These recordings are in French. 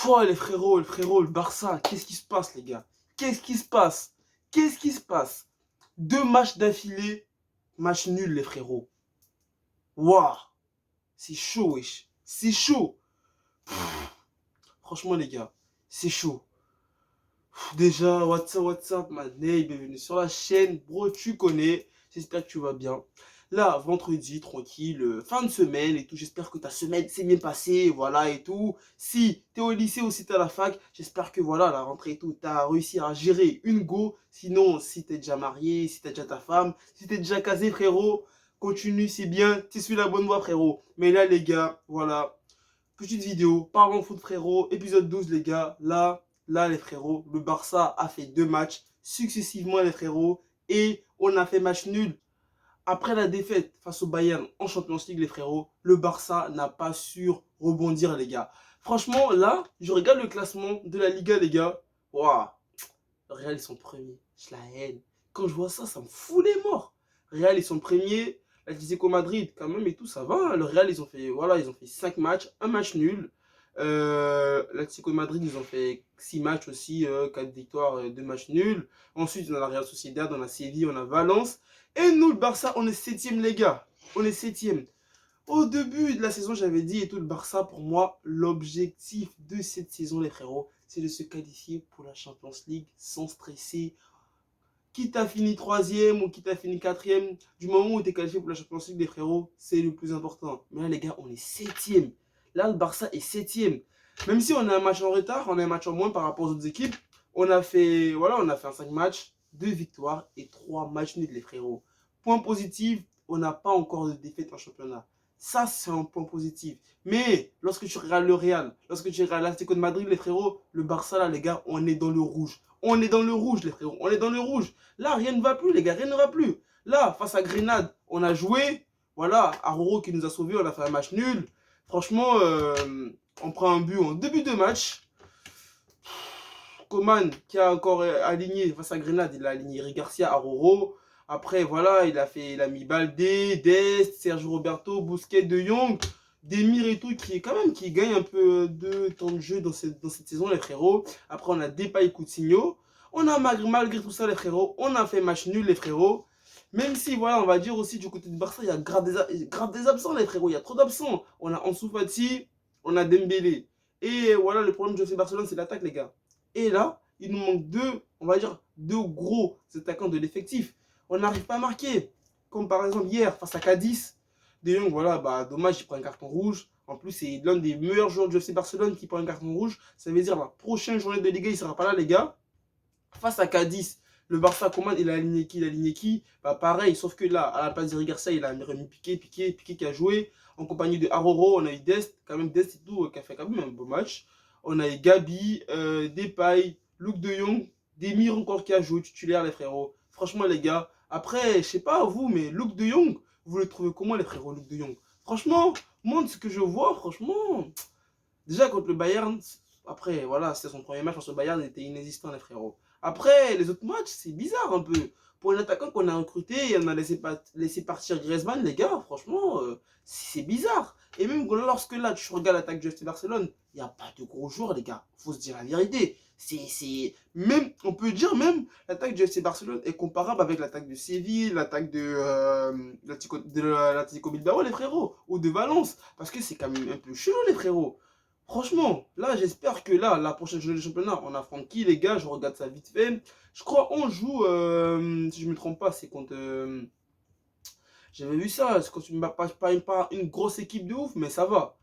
Oh, les frérots, le Barça, qu'est-ce qui se passe, les gars? Qu'est-ce qui se passe? Qu'est-ce qui se passe? 2 matchs d'affilée, match nul, les frérots. Waouh, c'est chaud, wesh. C'est chaud. Franchement, les gars, c'est chaud. Déjà, what's up, ma ney, bienvenue sur la chaîne. Bro, tu connais. J'espère que tu vas bien. Là, vendredi, tranquille, fin de semaine et tout. J'espère que ta semaine s'est bien passée, voilà et tout. Si t'es au lycée ou si t'es à la fac, j'espère que voilà, la rentrée et tout, t'as réussi à gérer une go. Sinon, si t'es déjà marié, si t'as déjà ta femme, si t'es déjà casé, frérot, continue, c'est bien. Tu suis la bonne voie, frérot. Mais là, les gars, voilà. Petite vidéo, parlons foot, frérot. Épisode 12, les gars. Là, les frérots, le Barça a fait 2 matchs successivement, les frérots. Et on a fait match nul. Après la défaite face au Bayern en Champions League, les frérots, le Barça n'a pas su rebondir, les gars. Franchement, là, je regarde le classement de la Liga, les gars. Waouh, le Real, ils sont premiers. Je la haine. Quand je vois ça, ça me fout les morts. Real, ils sont premiers. L'Atlético Madrid, quand même, et tout, ça va. Hein. Le Real, ils ont fait 5 matchs, un match nul. L'Atlético Madrid, ils ont fait 6 matchs aussi, 4 victoires, 2 matchs nuls. Ensuite, on a la Real Sociedad, on a Séville, on a Valence. Et nous, le Barça, on est 7e, les gars. On est 7e. Au début de la saison, j'avais dit, et tout, le Barça, pour moi, l'objectif de cette saison, les frérots, c'est de se qualifier pour la Champions League sans stresser. Quitte à finir 3e ou quitte à finir 4e, du moment où tu es qualifié pour la Champions League, les frérots, c'est le plus important. Mais là, les gars, on est 7e. Là, le Barça est 7e. Même si on a un match en retard, on a un match en moins par rapport aux autres équipes, on a fait un 5 matchs, 2 victoires et 3 matchs nuls, les frérots. Point positif, on n'a pas encore de défaite en championnat. Ça, c'est un point positif. Mais lorsque tu regardes le Real, lorsque tu regardes l'Atlético de Madrid, les frérots, le Barça, là, les gars, on est dans le rouge. On est dans le rouge, les frérots. On est dans le rouge. Là, rien ne va plus, les gars. Rien ne va plus. Là, face à Grenade, on a joué. Voilà, Aroro qui nous a sauvés. On a fait un match nul. Franchement, on prend un but en début de match. Coman qui a encore aligné face à Grenade, il a aligné Eric Garcia, Aroro. Après, voilà, il a mis Baldé, Dest, Sergio Roberto, Busquets, De Jong, Demir et tout, qui gagne un peu de temps de jeu dans cette saison, les frérots. Après, on a Depay, Coutinho. On a malgré tout ça, les frérots, on a fait match nul, les frérots. Même si, voilà, on va dire aussi du côté de Barça, il y a grave des absents, les frérots. Il y a trop d'absents. On a Ansu Fati, on a Dembélé. Et voilà, le problème de FC Barcelone, c'est l'attaque, les gars. Et là, il nous manque on va dire, deux gros attaquants de l'effectif. On n'arrive pas à marquer. Comme par exemple hier, face à Cadiz. De Jong, voilà, bah, dommage, il prend un carton rouge. En plus, c'est l'un des meilleurs joueurs du FC Barcelone qui prend un carton rouge. Ça veut dire la prochaine journée de Liga, il ne sera pas là, les gars. Face à Cadiz, le Barça, comment il a aligné qui? Il a aligné qui? Bah, pareil, sauf que là, à la place d'Eric Garcia, il a remis Piqué qui a joué. En compagnie de Aroro, on a eu Dest, quand même Dest et tout, qui a fait quand même un beau match. On a eu Gabi, Depay, Luke de Jong, Demir encore qui a joué titulaire, les frérots. Franchement, les gars, après, je sais pas vous, mais Luke de Jong, vous le trouvez comment, les frérots, Luke de Jong? Franchement, moi, de ce que je vois, franchement, déjà contre le Bayern, après, voilà, c'était son premier match contre le Bayern, il était inexistant, les frérots. Après, les autres matchs, c'est bizarre un peu. Pour un attaquant qu'on a recruté et on a laissé partir Griezmann, les gars, franchement, c'est bizarre. Et même lorsque là, tu regardes l'attaque du FC Barcelone, il n'y a pas de gros joueurs, les gars. Faut se dire la vérité. Même, on peut dire même, l'attaque du FC Barcelone est comparable avec l'attaque de Séville, l'attaque de l'Atlético Bilbao, les frérots, ou de Valence. Parce que c'est quand même un peu chelou, les frérots. Franchement, là, j'espère que là, la prochaine journée du championnat, on affronte qui, les gars? Je regarde ça vite fait. Je crois on joue, si je ne me trompe pas, c'est contre. J'avais vu ça, c'est contre pas une grosse équipe de ouf, mais ça va.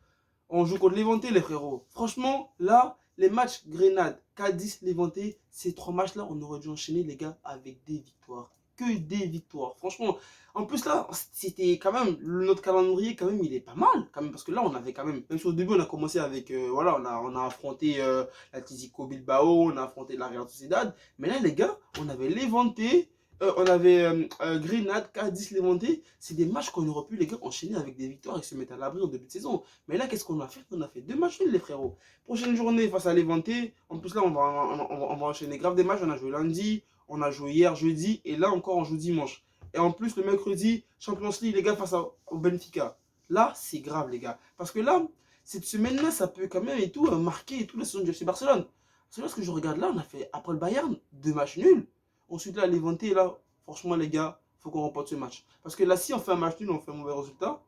On joue contre l'Éventé, les frérots. Franchement, là, les matchs Grenade, Cadiz, l'Éventé, ces 3 matchs-là, on aurait dû enchaîner, les gars, avec des victoires. Que des victoires. Franchement, en plus, là, c'était quand même, notre calendrier, quand même, il est pas mal. Quand même, parce que là, on avait quand même si au début, on a commencé avec, voilà, on a affronté l'Atlético Bilbao, on a affronté la Real Sociedad. Mais là, les gars, on avait l'Éventé. On avait Grenade, Cadiz, Levante. C'est des matchs qu'on aurait pu, les gars, enchaîner avec des victoires et se mettre à l'abri en début de saison. Mais là, qu'est-ce qu'on a fait? On a fait 2 matchs nuls, les frérots. Prochaine journée face à Levante. En plus, là, on va enchaîner grave des matchs. On a joué lundi, on a joué hier, jeudi. Et là, encore, on joue dimanche. Et en plus, le mercredi, Champions League, les gars, au Benfica. Là, c'est grave, les gars. Parce que là, cette semaine-là, ça peut quand même et tout marquer et tout la saison du FC Barcelone. Parce que lorsque je regarde là, on a fait, après le Bayern, 2 matchs nuls. Ensuite, là, Levante, là, franchement, les gars, faut qu'on remporte ce match. Parce que là, si on fait un match nul, on fait un mauvais résultat.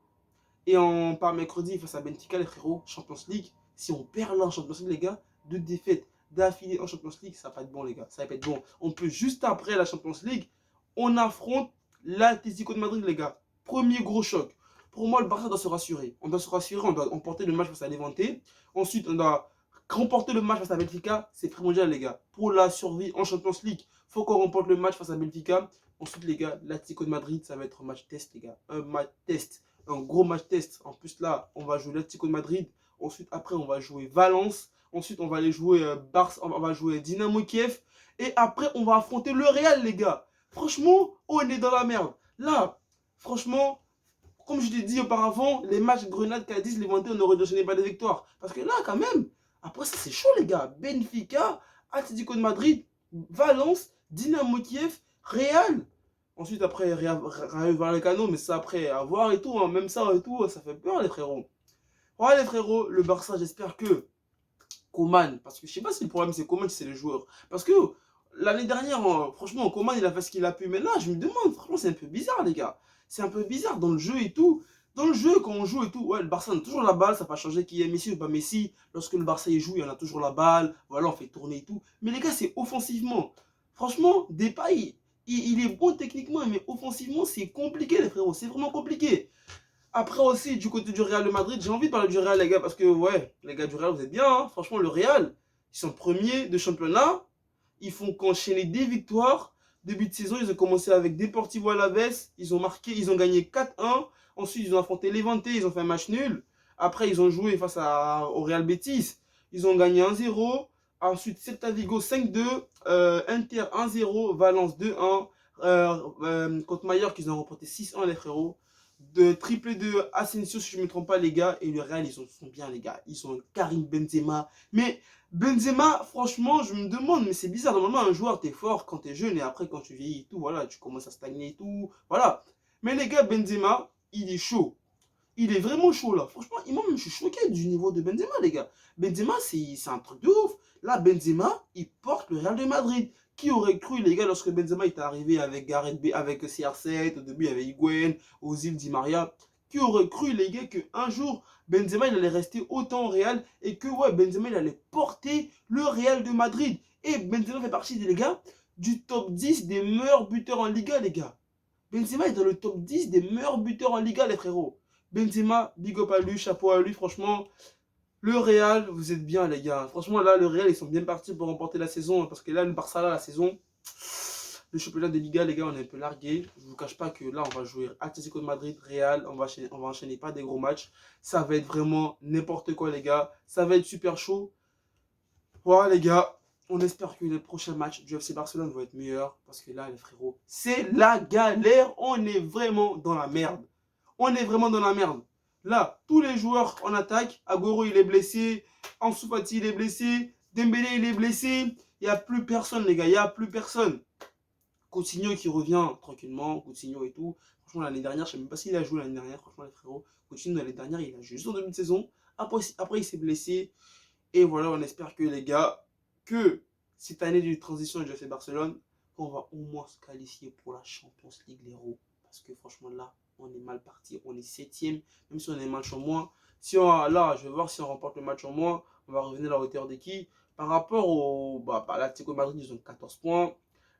Et on part mercredi face à Benfica, les frérots, Champions League. Si on perd là en Champions League, les gars, 2 défaites d'affilée en Champions League, ça va pas être bon, les gars. Ça va pas être bon. On peut juste après la Champions League, on affronte l'Atlético de Madrid, les gars. Premier gros choc. Pour moi, le Barça doit se rassurer. On doit se rassurer, on doit emporter le match face à Levante. Ensuite, on doit remporter le match face à Benfica. C'est primordial, les gars. Pour la survie en Champions League, faut qu'on remporte le match face à Benfica. Ensuite, les gars, l'Atlético de Madrid, ça va être un match test, les gars. Un match test. Un gros match test. En plus, là, on va jouer l'Atlético de Madrid. Ensuite, après, on va jouer Valence. Ensuite, on va aller jouer Barça. On va jouer Dynamo Kiev. Et après, on va affronter le Real, les gars. Franchement, on est dans la merde. Là, franchement, comme je l'ai dit auparavant, les matchs Grenade, Cadiz, Levante, on aurait dû pas des victoires. Parce que là, quand même, après ça, c'est chaud, les gars. Benfica, Atlético de Madrid, Valence, Dynamo Kiev, Real. Ensuite, après, Rayo Vallecano, mais ça, après, à voir et tout, hein, même ça et tout, ça fait peur, les frérots. Ouais, les frérots, le Barça, j'espère que Coman, parce que je sais pas si le problème c'est Coman, si c'est les joueurs. Parce que l'année dernière, franchement, Coman, il a fait ce qu'il a pu. Mais là, je me demande, franchement, c'est un peu bizarre, les gars. C'est un peu bizarre dans le jeu et tout. Dans le jeu, quand on joue et tout, ouais, le Barça, on a toujours la balle, ça va pas changer qui est Messi ou pas Messi. Lorsque le Barça il joue, il y en a toujours la balle, voilà, on fait tourner et tout. Mais les gars, c'est offensivement. Franchement, Depay, il est bon techniquement, mais offensivement, c'est compliqué, les frérots. C'est vraiment compliqué. Après aussi, du côté du Real de Madrid, j'ai envie de parler du Real, les gars, parce que, ouais, les gars du Real, vous êtes bien, hein. Franchement, le Real, ils sont premiers de championnat. Ils font qu'enchaîner des victoires. Début de saison, ils ont commencé avec Deportivo Alaves. Ils ont marqué, ils ont gagné 4-1. Ensuite, ils ont affronté Levante, ils ont fait un match nul. Après, ils ont joué face au Real Betis. Ils ont gagné 1-0. Ensuite, Celta Vigo 5-2. Inter 1-0. Valence 2-1. Contre Mallorca, ils ont remporté 6-1, les frérots. De triplé de Asensio, si je ne me trompe pas, les gars. Et le Real, ils sont bien, les gars. Ils sont Karim Benzema. Mais Benzema, franchement, je me demande, mais c'est bizarre. Normalement, un joueur, t'es fort quand t'es jeune et après, quand tu vieillis et tout, voilà, tu commences à stagner et tout. Voilà. Mais les gars, Benzema, il est chaud. Il est vraiment chaud là. Franchement, moi, je suis choqué du niveau de Benzema, les gars. Benzema, c'est un truc de ouf. Là, Benzema, il porte le Real de Madrid. Qui aurait cru, les gars, lorsque Benzema est arrivé avec Gareth B, avec CR7, au début, il y avait Higuain, Ozil, Di Maria. Qui aurait cru, les gars, qu'un jour, Benzema, il allait rester autant au Real et que, ouais, Benzema, il allait porter le Real de Madrid. Et Benzema fait partie, les gars, du top 10 des meilleurs buteurs en Liga, les gars. Benzema est dans le top 10 des meilleurs buteurs en Liga, les frérots. Benzema, big up à lui, chapeau à lui, franchement. Le Real, vous êtes bien, les gars. Franchement, là, le Real, ils sont bien partis pour remporter la saison. Parce que là, le Barça, là, la saison, le championnat de Liga, les gars, on est un peu largué. Je ne vous cache pas que là, on va jouer Atlético de Madrid, Real. On va enchaîner pas des gros matchs. Ça va être vraiment n'importe quoi, les gars. Ça va être super chaud. Voilà, les gars. On espère que les prochains matchs du FC Barcelone vont être meilleurs. Parce que là, les frérots, c'est la galère. On est vraiment dans la merde. On est vraiment dans la merde. Là, tous les joueurs en attaque, Agüero il est blessé, Ansu Fati il est blessé, Dembélé il est blessé, il n'y a plus personne les gars, il n'y a plus personne. Coutinho qui revient tranquillement, Coutinho et tout. Franchement l'année dernière, je ne sais même pas s'il a joué l'année dernière, franchement les frérots. Coutinho l'année dernière, il a joué juste en début de saison. Après il s'est blessé. Et voilà, on espère que les gars, que cette année de transition du FC Barcelone, qu'on va au moins se qualifier pour la Champions League, les héros. Parce que franchement là, on est mal parti. On est 7ème, même si on a un match en moins. Si on, là, je vais voir si on remporte le match en moins. On va revenir à la hauteur de qui. Par rapport au l'Atlético Madrid, ils ont 14 points.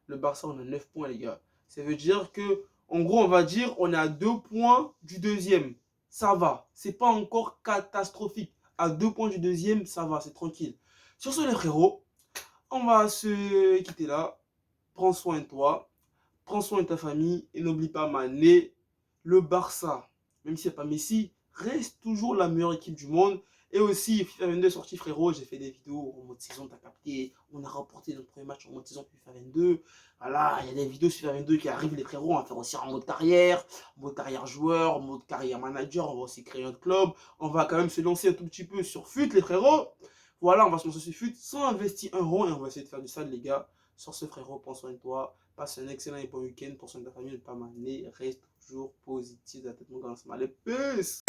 Le Barça, on a 9 points, les gars. Ça veut dire que, en gros, on va dire, on est à 2 points du deuxième. Ça va. C'est pas encore catastrophique. À 2 points du deuxième, ça va, c'est tranquille. Sur ce, les frérots, on va se quitter là. Prends soin de toi. Prends soin de ta famille et n'oublie pas, Mané, le Barça, même s'il n'y a pas Messi, reste toujours la meilleure équipe du monde. Et aussi, FIFA 22 est sorti, frérot. J'ai fait des vidéos en mode saison, t'as capté. On a remporté notre premier match en mode saison FIFA 22. Voilà, il y a des vidéos sur FIFA 22 qui arrivent, les frérots. On va faire aussi en mode carrière joueur, en mode carrière manager. On va aussi créer notre club. On va quand même se lancer un tout petit peu sur FUT, les frérots. Voilà, on va se lancer sur FUT sans investir un rond et on va essayer de faire du sale, les gars. Sur ce, frérot, prends soin de toi. Passe un excellent et bon week-end. Pour soin de ta famille, ne pas m'amener. Reste toujours positif de la tête, mon gars. Allez, peace!